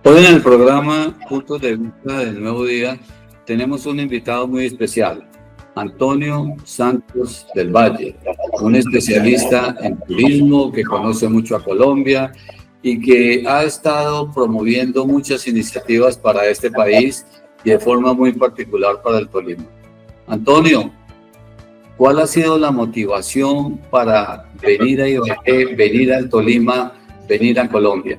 Hoy en el programa Puntos de Vista del Nuevo Día tenemos un invitado muy especial, Antonio Santos del Valle, un especialista en turismo que conoce mucho a Colombia y que ha estado promoviendo muchas iniciativas para este país y de forma muy particular para el Tolima. Antonio, ¿cuál ha sido la motivación para venir a Ibagué, venir al Tolima, venir a Colombia?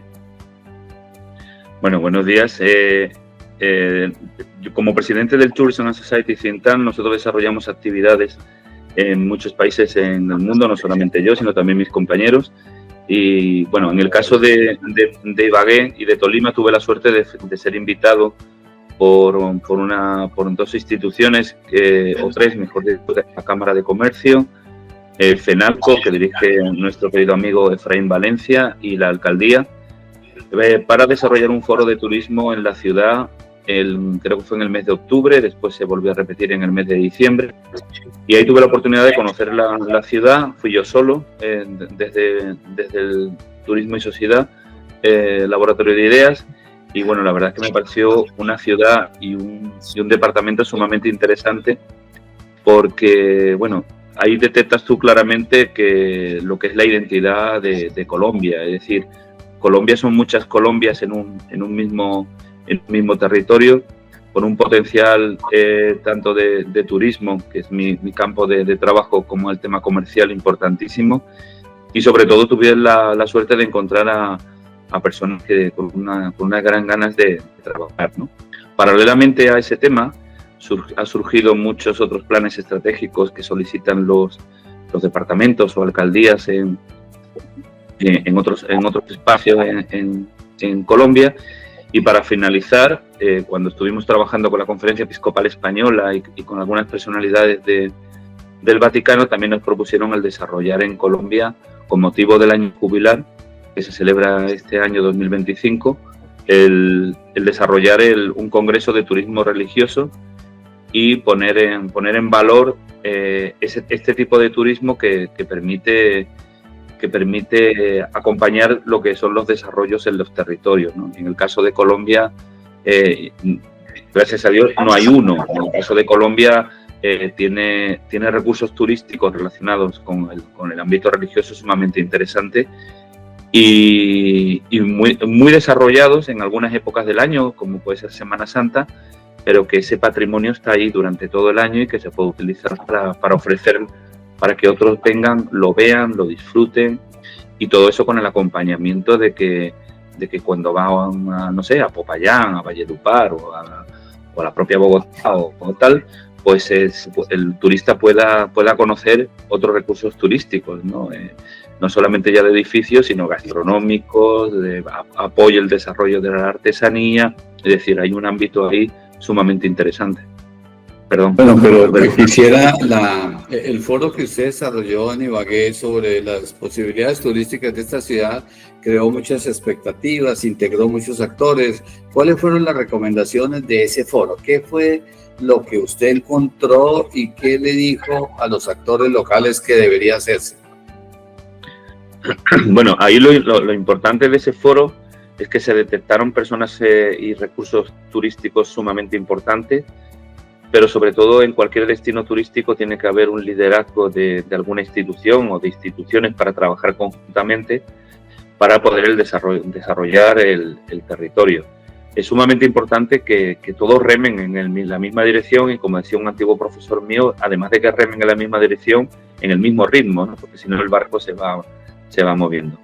Bueno, buenos días. Yo como presidente del Tourism and Society Cintan, nosotros desarrollamos actividades en muchos países en el mundo, no solamente yo, sino también mis compañeros. Y bueno, en el caso de Ibagué y de Tolima tuve la suerte de ser invitado por dos instituciones, o tres, mejor dicho, la Cámara de Comercio, el FENALCO, que dirige nuestro querido amigo Efraín Valencia, y la Alcaldía, para desarrollar un foro de turismo en la ciudad. Creo que fue en el mes de octubre, después se volvió a repetir en el mes de diciembre, y ahí tuve la oportunidad de conocer la ciudad. Fui yo solo, desde el Turismo y Sociedad, Laboratorio de Ideas, y bueno, la verdad es que me pareció una ciudad y un departamento sumamente interesante, porque bueno, ahí detectas tú claramente que lo que es la identidad de Colombia, es decir, Colombia son muchas Colombias en un mismo territorio, con un potencial tanto de turismo, que es mi campo de trabajo, como el tema comercial importantísimo, y sobre todo tuve la suerte de encontrar a personas que con unas gran ganas de trabajar, ¿no? Paralelamente a ese tema, ha surgido muchos otros planes estratégicos que solicitan los departamentos o alcaldías en otros espacios en Colombia. Y para finalizar, cuando estuvimos trabajando con la Conferencia Episcopal Española y con algunas personalidades del Vaticano, también nos propusieron el desarrollar en Colombia, con motivo del año jubilar, que se celebra este año 2025, el desarrollar un congreso de turismo religioso y poner en valor este tipo de turismo que permite acompañar lo que son los desarrollos en los territorios, ¿no? En el caso de Colombia, gracias a Dios, no hay uno. En el caso de Colombia, tiene recursos turísticos relacionados con el ámbito religioso sumamente interesante y muy desarrollados en algunas épocas del año, como puede ser Semana Santa, pero que ese patrimonio está ahí durante todo el año y que se puede utilizar para ofrecer, para que otros vengan, lo vean, lo disfruten, y todo eso con el acompañamiento de que cuando van a Popayán, a Valledupar o a la propia Bogotá o tal, pues el turista pueda conocer otros recursos turísticos, ¿no? No solamente ya de edificios, sino gastronómicos, apoyo el desarrollo de la artesanía. Es decir, hay un ámbito ahí sumamente interesante. Perdón. Bueno, pero quisiera el foro que usted desarrolló en Ibagué sobre las posibilidades turísticas de esta ciudad creó muchas expectativas, integró muchos actores. ¿Cuáles fueron las recomendaciones de ese foro? ¿Qué fue lo que usted encontró y qué le dijo a los actores locales que debería hacerse? Bueno, ahí lo importante de ese foro es que se detectaron personas y recursos turísticos sumamente importantes, pero sobre todo en cualquier destino turístico tiene que haber un liderazgo de alguna institución o de instituciones para trabajar conjuntamente para poder desarrollar el territorio. Es sumamente importante que todos remen en la misma dirección y, como decía un antiguo profesor mío, además de que remen en la misma dirección, en el mismo ritmo, ¿no? Porque si no el barco se va moviendo.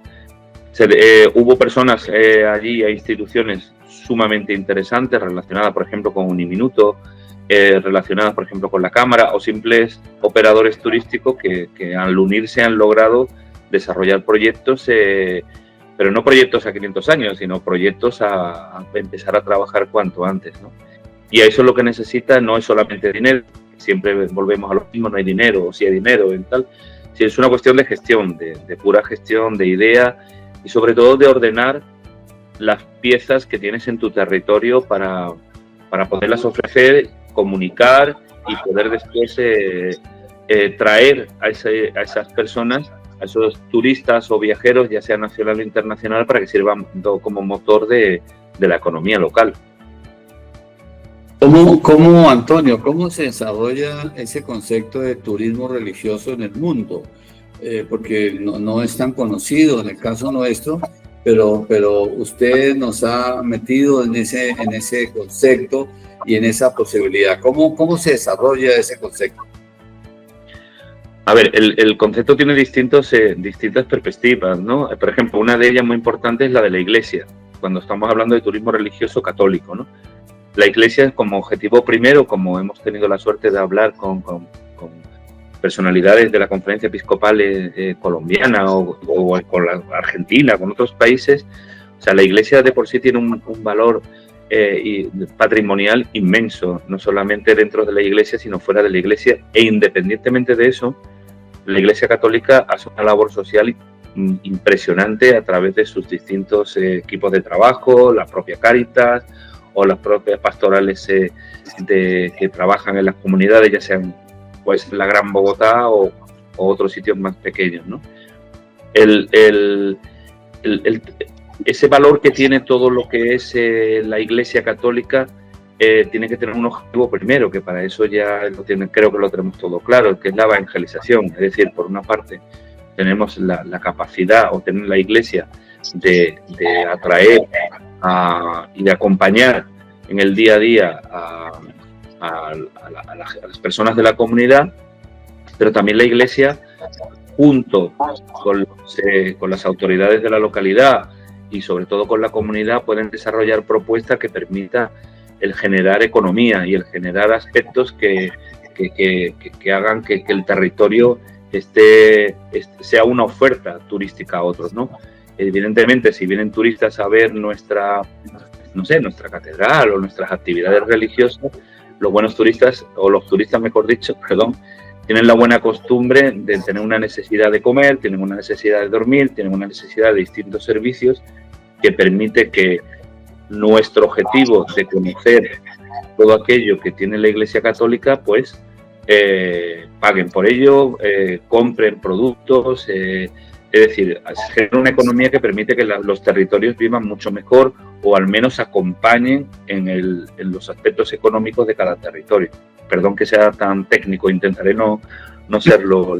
Hubo personas allí, hay instituciones sumamente interesantes relacionadas, por ejemplo, con Uniminuto, relacionadas, por ejemplo, con la Cámara, o simples operadores turísticos que al unirse han logrado desarrollar proyectos, pero no proyectos a 500 años, sino proyectos a empezar a trabajar cuanto antes, ¿no? Y a eso lo que necesita no es solamente dinero, siempre volvemos a lo mismo, no hay dinero, o si hay dinero en tal, sino es una cuestión de gestión, de pura gestión, de idea, y sobre todo de ordenar las piezas que tienes en tu territorio para poderlas ofrecer, comunicar y poder después traer a esas personas, a esos turistas o viajeros, ya sea nacional o internacional, para que sirvan como motor de la economía local. Antonio, cómo se desarrolla ese concepto de turismo religioso en el mundo? Porque no es tan conocido en el caso nuestro, pero usted nos ha metido en ese concepto y en esa posibilidad. ¿Cómo se desarrolla ese concepto? A ver, el concepto tiene distintas perspectivas, ¿no? Por ejemplo, una de ellas muy importante es la de la Iglesia, cuando estamos hablando de turismo religioso católico, ¿no? La Iglesia como objetivo primero, como hemos tenido la suerte de hablar con personalidades de la Conferencia Episcopal colombiana o con la Argentina, con otros países, o sea, la Iglesia de por sí tiene un valor patrimonial inmenso, no solamente dentro de la Iglesia, sino fuera de la Iglesia, e independientemente de eso, la Iglesia Católica hace una labor social impresionante a través de sus distintos equipos de trabajo, la propia Cáritas o las propias pastorales que trabajan en las comunidades, ya sean pues la Gran Bogotá o otros sitios más pequeños, ¿no? Ese valor que tiene todo lo que es la Iglesia Católica tiene que tener un objetivo primero, que para eso ya creo que lo tenemos todo claro, que es la evangelización. Es decir, por una parte tenemos la capacidad, o tener la Iglesia, de atraer y de acompañar en el día a día a las personas de la comunidad, pero también la Iglesia, junto con las autoridades de la localidad y sobre todo con la comunidad, pueden desarrollar propuestas que permitan el generar economía y el generar aspectos que hagan que el territorio sea una oferta turística a otros, ¿no? Evidentemente, si vienen turistas a ver nuestra catedral o nuestras actividades religiosas, los buenos turistas, o los turistas mejor dicho, tienen la buena costumbre de tener una necesidad de comer, tienen una necesidad de dormir, tienen una necesidad de distintos servicios que permite que nuestro objetivo de conocer todo aquello que tiene la Iglesia Católica, pues paguen por ello, compren productos, es decir, genera una economía que permite que los territorios vivan mucho mejor, o al menos acompañen en los aspectos económicos de cada territorio. Perdón que sea tan técnico, intentaré no serlo.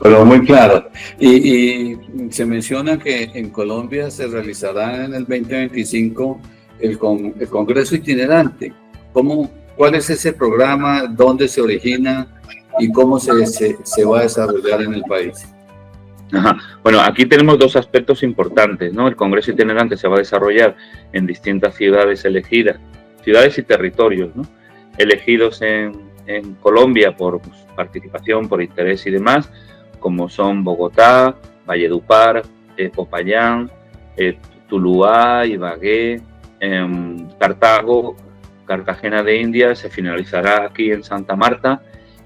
Pero muy claro. Y se menciona que en Colombia se realizará en el 2025 el Congreso Itinerante. ¿Cuál es ese programa? ¿Dónde se origina? ¿Y cómo se va a desarrollar en el país? Ajá. Bueno, aquí tenemos dos aspectos importantes, ¿no? El Congreso Itinerante se va a desarrollar en distintas ciudades elegidas, ciudades y territorios, ¿no? Elegidos en Colombia por participación, por interés y demás, como son Bogotá, Valledupar, Popayán, Tuluá, Ibagué, Cartago, Cartagena de Indias. Se finalizará aquí en Santa Marta,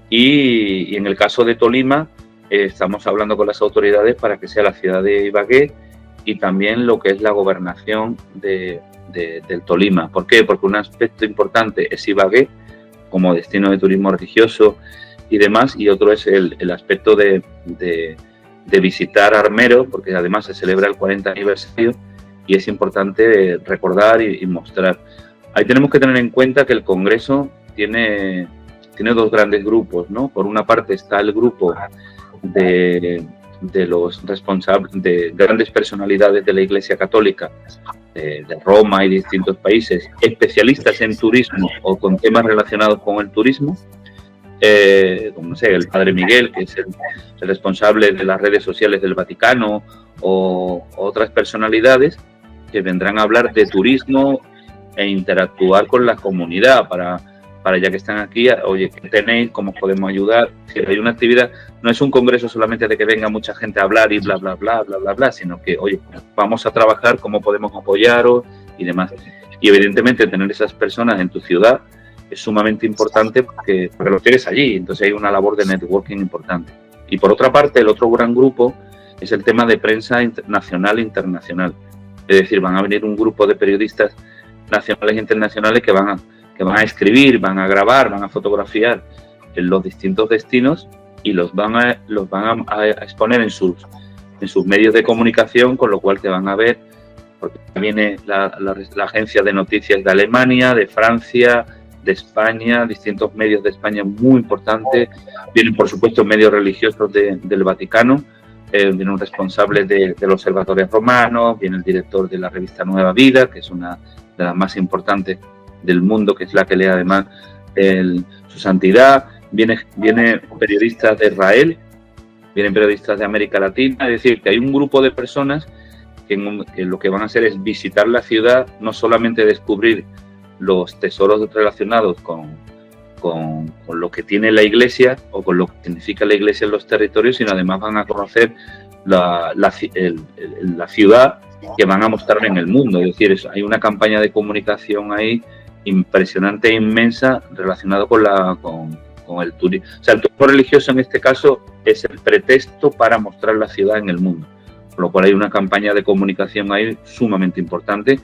y en el caso de Tolima estamos hablando con las autoridades para que sea la ciudad de Ibagué y también lo que es la gobernación del Tolima. ¿Por qué? Porque un aspecto importante es Ibagué como destino de turismo religioso y demás, y otro es el aspecto de visitar Armero, porque además se celebra el 40 aniversario y es importante recordar y mostrar. Ahí tenemos que tener en cuenta que el Congreso tiene dos grandes grupos, ¿no? Por una parte está el grupo de los responsables, de grandes personalidades de la Iglesia Católica, de Roma y distintos países, especialistas en turismo o con temas relacionados con el turismo, como no sé, el Padre Miguel, que es el responsable de las redes sociales del Vaticano, o otras personalidades que vendrán a hablar de turismo e interactuar con la comunidad para ya que están aquí, oye, ¿qué tenéis? ¿Cómo podemos ayudar? Si hay una actividad, no es un congreso solamente de que venga mucha gente a hablar y bla, bla, bla, bla, bla, bla, sino que, oye, vamos a trabajar, cómo podemos apoyaros y demás. Y evidentemente tener esas personas en tu ciudad es sumamente importante porque los tienes allí, entonces hay una labor de networking importante. Y por otra parte, el otro gran grupo es el tema de prensa nacional e internacional. Es decir, van a venir un grupo de periodistas nacionales e internacionales que van a escribir, van a grabar, van a fotografiar en los distintos destinos y los van a exponer en sus medios de comunicación, con lo cual te van a ver porque viene la agencia de noticias de Alemania, de Francia, de España, distintos medios de España muy importantes, vienen por supuesto medios religiosos del Vaticano, viene un responsable del Observatorio Romano, viene el director de la revista Nueva Vida, que es una de las más importantes del mundo, que es la que lee además su santidad, vienen periodistas de Israel, vienen periodistas de América Latina, es decir, que hay un grupo de personas que lo que van a hacer es visitar la ciudad, no solamente descubrir los tesoros relacionados con lo que tiene la Iglesia o con lo que significa la Iglesia en los territorios, sino además van a conocer la ciudad que van a mostrar en el mundo. Es decir, hay una campaña de comunicación ahí impresionante e inmensa relacionado con el turismo. O sea, el turismo religioso en este caso es el pretexto para mostrar la ciudad en el mundo. Por lo cual hay una campaña de comunicación ahí sumamente importante,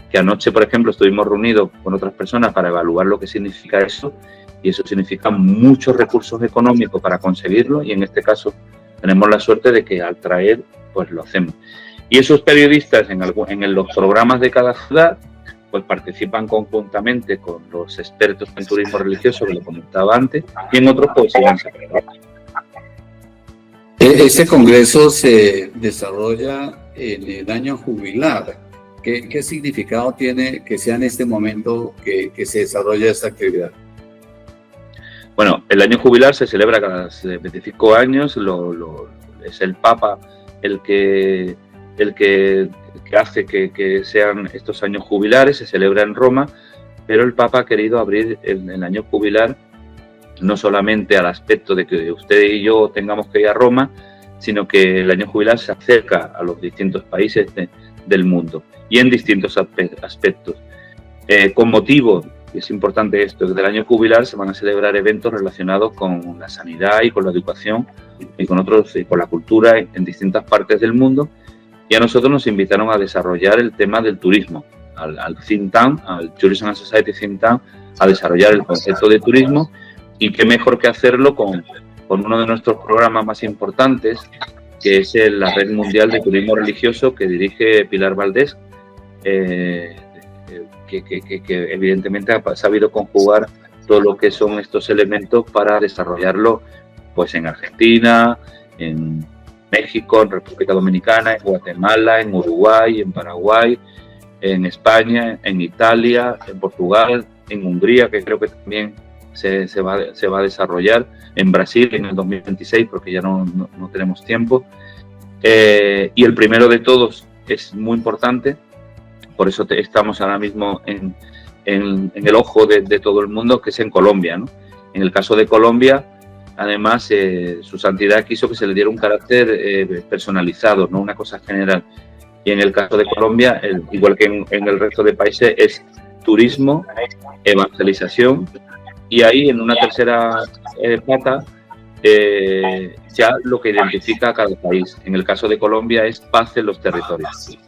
que anoche, por ejemplo, estuvimos reunidos con otras personas para evaluar lo que significa eso, y eso significa muchos recursos económicos para conseguirlo, y en este caso tenemos la suerte de que al traer, pues lo hacemos. Y esos periodistas en los programas de cada ciudad, pues participan conjuntamente con los expertos en turismo religioso, que lo comentaba antes, y en otros pues siguen separados. Este congreso se desarrolla en el año jubilar. ¿Qué significado tiene que sea en este momento que se desarrolla esta actividad? Bueno, el año jubilar se celebra cada 25 años, es el Papa el que hace que sean estos años jubilares, se celebra en Roma, pero el Papa ha querido abrir el año jubilar no solamente al aspecto de que usted y yo tengamos que ir a Roma, sino que el año jubilar se acerca a los distintos países del mundo y en distintos aspectos. Con motivo, y es importante esto, del año jubilar se van a celebrar eventos relacionados con la sanidad y con la educación y con la cultura en distintas partes del mundo, y a nosotros nos invitaron a desarrollar el tema del turismo, al think tank, al Tourism and Society think tank, a desarrollar el concepto de turismo, y qué mejor que hacerlo con uno de nuestros programas más importantes, que es la Red Mundial de Turismo Religioso que dirige Pilar Valdés, que evidentemente ha sabido conjugar todo lo que son estos elementos para desarrollarlo pues en Argentina, en México, en República Dominicana, en Guatemala, en Uruguay, en Paraguay, en España, en Italia, en Portugal, en Hungría, que creo que también se va a desarrollar, en Brasil en el 2026, porque ya no tenemos tiempo. Y el primero de todos es muy importante, por eso estamos ahora mismo en el ojo de todo el mundo, que es en Colombia, ¿no? En el caso de Colombia, además, su santidad quiso que se le diera un carácter personalizado, no una cosa general. Y en el caso de Colombia, igual que en el resto de países, es turismo, evangelización, y ahí en una tercera pata ya lo que identifica a cada país. En el caso de Colombia es paz en los territorios.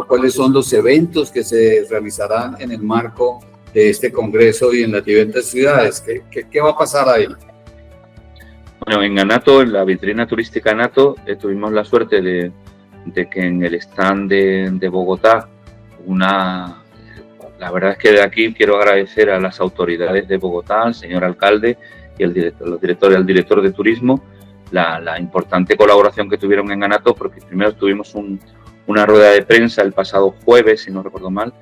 ¿Cuáles son los eventos que se realizarán en el marco de este congreso y en las diversas ciudades? ¿Qué va a pasar ahí? Bueno, en Anato, en la vitrina turística Anato, tuvimos la suerte de que en el stand de Bogotá, la verdad es que de aquí quiero agradecer a las autoridades de Bogotá, al señor alcalde y al director de turismo, la importante colaboración que tuvieron en Anato, porque primero tuvimos una rueda de prensa el pasado jueves, si no recuerdo mal,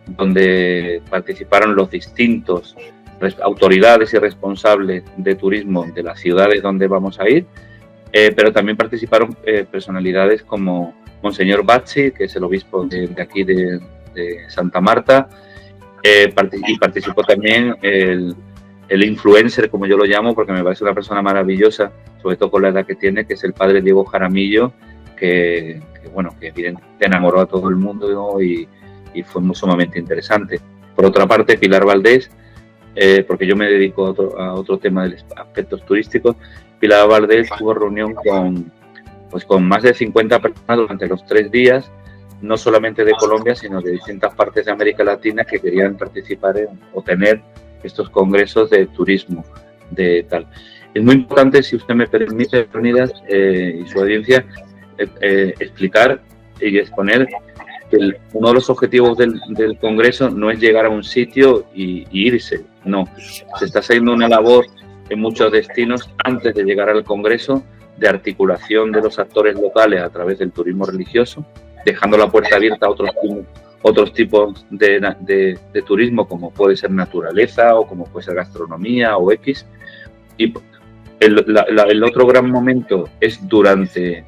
donde participaron los distintos autoridades y responsables de turismo de las ciudades donde vamos a ir, pero también participaron personalidades como Monseñor Bacci, que es el obispo de aquí de Santa Marta, y participó también el influencer, como yo lo llamo, porque me parece una persona maravillosa, sobre todo con la edad que tiene, que es el padre Diego Jaramillo, que evidentemente enamoró a todo el mundo, ¿no? y fue muy sumamente interesante. Por otra parte, Pilar Valdés, porque yo me dedico a otro tema de los aspectos turísticos, Pilar Valdés tuvo reunión con más de 50 personas durante los 3 días, no solamente de Colombia, sino de distintas partes de América Latina que querían participar o tener estos congresos de turismo, de tal. Es muy importante, si usted me permite, Leonidas, y su audiencia, explicar y exponer uno de los objetivos del Congreso no es llegar a un sitio y irse, no. Se está haciendo una labor en muchos destinos antes de llegar al Congreso de articulación de los actores locales a través del turismo religioso, dejando la puerta abierta a otros tipos de turismo, como puede ser naturaleza o como puede ser gastronomía o X. Y el otro gran momento es durante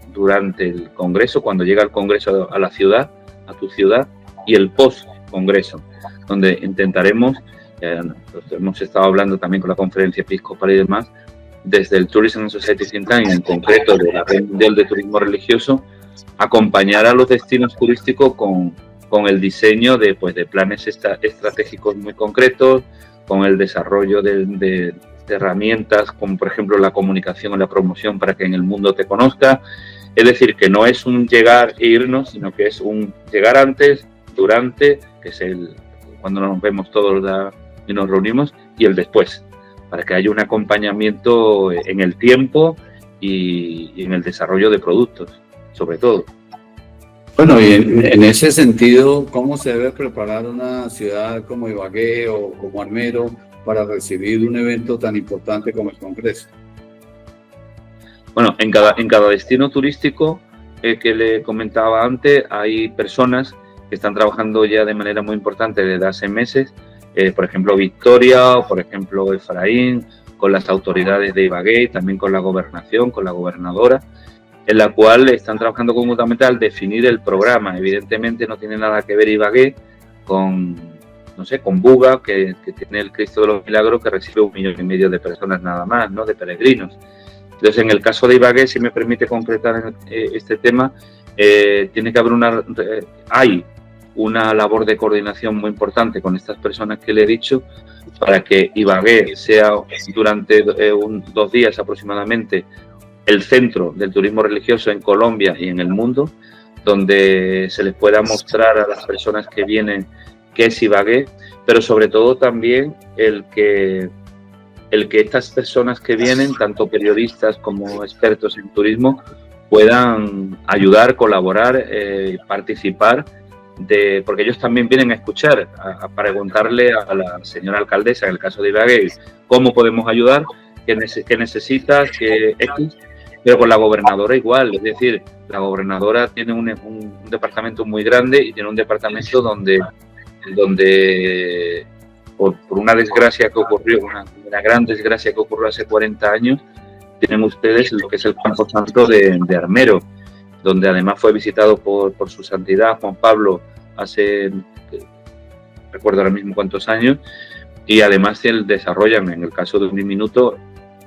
el Congreso, cuando llega el Congreso a la ciudad, a tu ciudad, y el post-Congreso, donde intentaremos, hemos estado hablando también con la Conferencia Episcopal y demás, desde el Tourism and Society Think Tank, en concreto de la Red Mundial de Turismo Religioso, acompañar a los destinos turísticos con el diseño de planes estratégicos muy concretos, con el desarrollo de herramientas como por ejemplo la comunicación o la promoción para que en el mundo te conozca. Es decir, que no es un llegar e irnos, sino que es un llegar antes, durante, que es cuando nos vemos todos y nos reunimos, y el después, para que haya un acompañamiento en el tiempo y en el desarrollo de productos, sobre todo. Bueno, y en ese sentido, ¿cómo se debe preparar una ciudad como Ibagué o como Armero para recibir un evento tan importante como el Congreso? Bueno, en cada destino turístico que le comentaba antes, hay personas que están trabajando ya de manera muy importante desde hace meses, por ejemplo Victoria o por ejemplo Efraín, con las autoridades de Ibagué, también con la gobernación, con la gobernadora, en la cual están trabajando conjuntamente al definir el programa. Evidentemente no tiene nada que ver Ibagué con Buga, que tiene el Cristo de los Milagros, que recibe 1,5 millones de personas nada más, ¿no?, de peregrinos. Entonces, en el caso de Ibagué, si me permite concretar este tema, tiene que haber hay una labor de coordinación muy importante con estas personas que le he dicho, para que Ibagué sea durante 2 días aproximadamente el centro del turismo religioso en Colombia y en el mundo, donde se les pueda mostrar a las personas que vienen qué es Ibagué, pero sobre todo también el que estas personas que vienen, tanto periodistas como expertos en turismo, puedan ayudar, colaborar, participar, porque ellos también vienen a escuchar, a preguntarle a la señora alcaldesa, en el caso de Ibagué, cómo podemos ayudar, qué necesitas, qué X. Pero con la gobernadora igual, es decir, la gobernadora tiene un departamento muy grande y tiene un departamento donde por una desgracia que ocurrió, una gran desgracia que ocurrió hace 40 años, tienen ustedes lo que es el Campo Santo de Armero, donde además fue visitado por su santidad Juan Pablo hace, recuerdo ahora mismo cuántos años, y además desarrollan, en el caso de un minuto,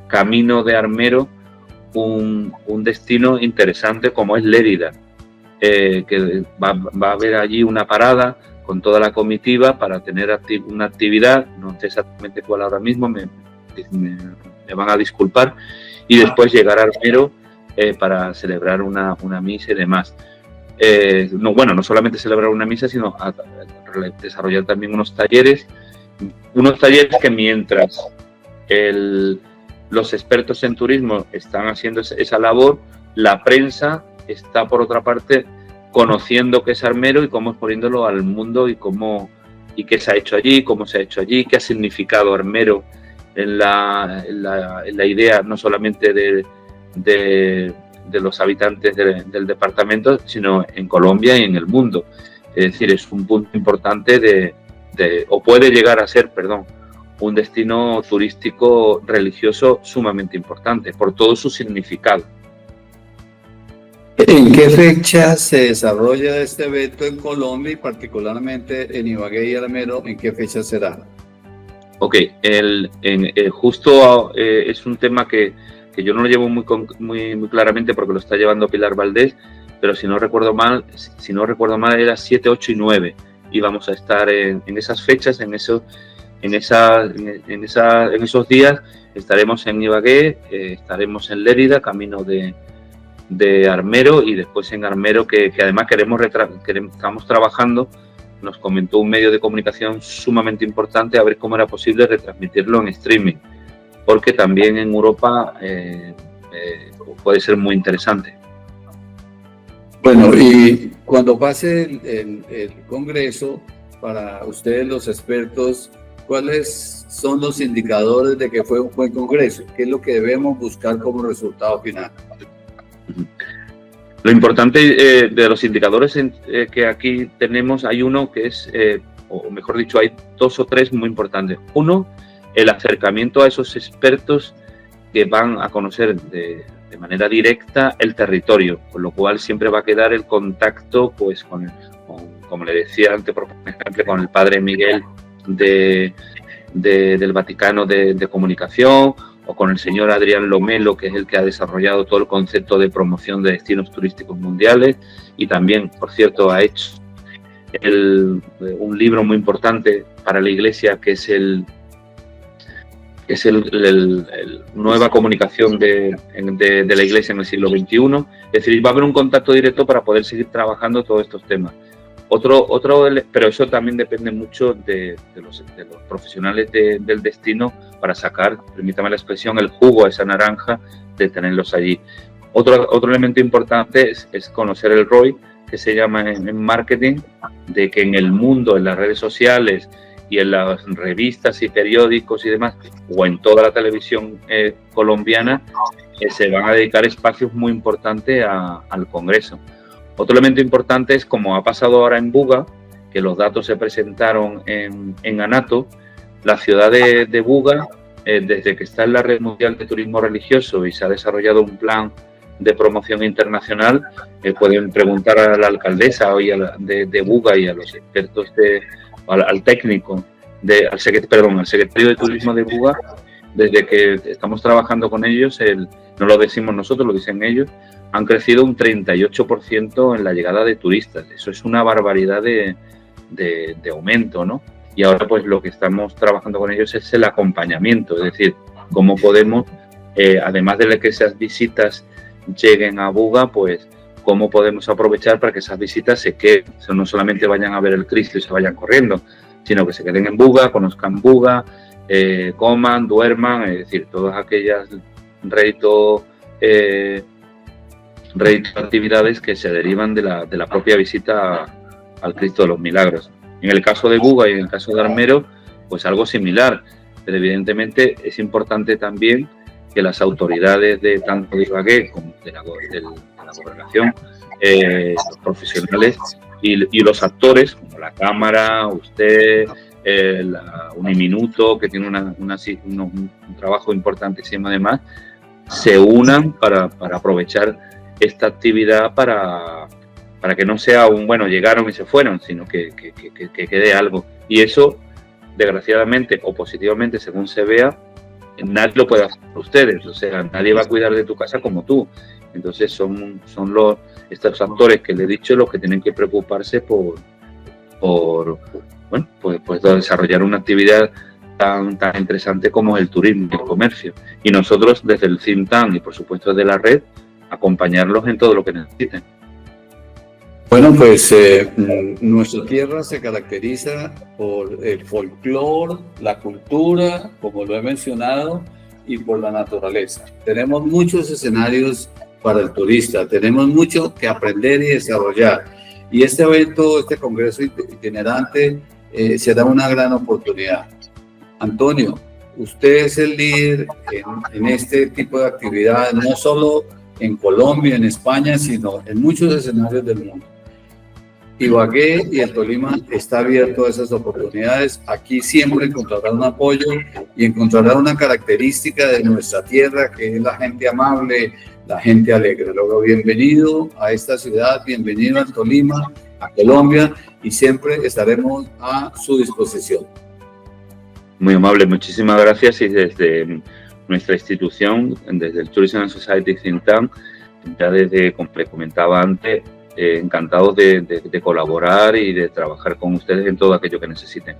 camino de Armero, un destino interesante como es Lérida, que va a haber allí una parada con toda la comitiva para tener una actividad, no sé exactamente cuál ahora mismo, me van a disculpar, y después llegar a Armero para celebrar una misa y demás. No solamente celebrar una misa, sino desarrollar también unos talleres que mientras los expertos en turismo están haciendo esa labor, la prensa está, por otra parte, conociendo qué es Armero y cómo exponiéndolo al mundo y qué se ha hecho allí, cómo se ha hecho allí, qué ha significado Armero en la idea no solamente de los habitantes del departamento, sino en Colombia y en el mundo. Es decir, es un punto importante o puede llegar a ser, un destino turístico religioso sumamente importante por todo su significado. ¿En qué fecha se desarrolla este evento en Colombia y particularmente en Ibagué y Armero? ¿En qué fecha será? Ok, justo es un tema que yo no lo llevo muy claramente porque lo está llevando Pilar Valdés, pero si no recuerdo mal era 7, 8 y 9 y vamos a estar en esas fechas, en esos días estaremos en Ibagué, estaremos en Lérida, camino de Armero, y después en Armero que además estamos trabajando. Nos comentó un medio de comunicación sumamente importante a ver cómo era posible retransmitirlo en streaming, porque también en Europa puede ser muy interesante. Bueno, y Cuando pase el Congreso, para ustedes los expertos, ¿cuáles son los indicadores de que fue un buen Congreso? ¿Qué es lo que debemos buscar como resultado final? Lo importante de los indicadores que aquí tenemos, hay uno que es, o mejor dicho, hay 2 o 3 muy importantes. Uno, el acercamiento a esos expertos que van a conocer de manera directa el territorio, con lo cual siempre va a quedar el contacto, pues, como le decía antes, por ejemplo, con el padre Miguel del Vaticano de Comunicación, o con el señor Adrián Lomelo, que es el que ha desarrollado todo el concepto de promoción de destinos turísticos mundiales, y también, por cierto, ha hecho un libro muy importante para la Iglesia, que es Nueva Comunicación de la Iglesia en el siglo XXI. Es decir, va a haber un contacto directo para poder seguir trabajando todos estos temas. Pero eso también depende mucho de los profesionales del destino para sacar, permítame la expresión, el jugo a esa naranja de tenerlos allí. Otro elemento importante es conocer el ROI, que se llama en marketing, de que en el mundo, en las redes sociales y en las revistas y periódicos y demás, o en toda la televisión colombiana, se van a dedicar espacios muy importantes al Congreso. Otro elemento importante es, como ha pasado ahora en Buga, que los datos se presentaron en Anato, la ciudad de Buga, desde que está en la Red Mundial de Turismo Religioso y se ha desarrollado un plan de promoción internacional, pueden preguntar a la alcaldesa hoy de Buga y a los expertos, al técnico, al secretario de Turismo de Buga, desde que estamos trabajando con ellos, no lo decimos nosotros, lo dicen ellos, han crecido un 38% en la llegada de turistas. Eso es una barbaridad de aumento, ¿no? Y ahora pues lo que estamos trabajando con ellos es el acompañamiento, es decir, cómo podemos, además de que esas visitas lleguen a Buga, pues cómo podemos aprovechar para que esas visitas se queden, no solamente vayan a ver el Cristo y se vayan corriendo, sino que se queden en Buga, conozcan Buga, coman, duerman, es decir, todas aquellas actividades que se derivan de la propia visita al Cristo de los Milagros. En el caso de Buga y en el caso de Armero, pues algo similar, pero evidentemente es importante también que las autoridades de tanto de Ibagué como de la gobernación, los profesionales y los actores, como la Cámara, usted, Uniminuto, que tiene un trabajo importantísimo además, se unan para aprovechar esta actividad para que no sea llegaron y se fueron, sino que quede algo. Y eso, desgraciadamente o positivamente, según se vea, nadie lo puede hacer por ustedes. O sea, nadie va a cuidar de tu casa como tú. Entonces son estos actores que le he dicho los que tienen que preocuparse por desarrollar una actividad tan interesante como es el turismo y el comercio. Y nosotros, desde el think tank y por supuesto desde la red, acompañarlos en todo lo que necesiten. Bueno, pues nuestra tierra se caracteriza por el folclore, la cultura, como lo he mencionado, y por la naturaleza. Tenemos muchos escenarios para el turista, tenemos mucho que aprender y desarrollar. Y este evento, este congreso itinerante, será una gran oportunidad. Antonio, usted es el líder en este tipo de actividades, no solo en Colombia, en España, sino en muchos escenarios del mundo. Ibagué y el Tolima está abierto a esas oportunidades. Aquí siempre encontrará un apoyo y encontrará una característica de nuestra tierra, que es la gente amable, la gente alegre. Luego, bienvenido a esta ciudad, bienvenido al Tolima, a Colombia, y siempre estaremos a su disposición. Muy amable, muchísimas gracias. Y desde nuestra institución, desde el Tourism and Society Think Tank, ya desde, como les comentaba antes, encantados de colaborar y de trabajar con ustedes en todo aquello que necesiten.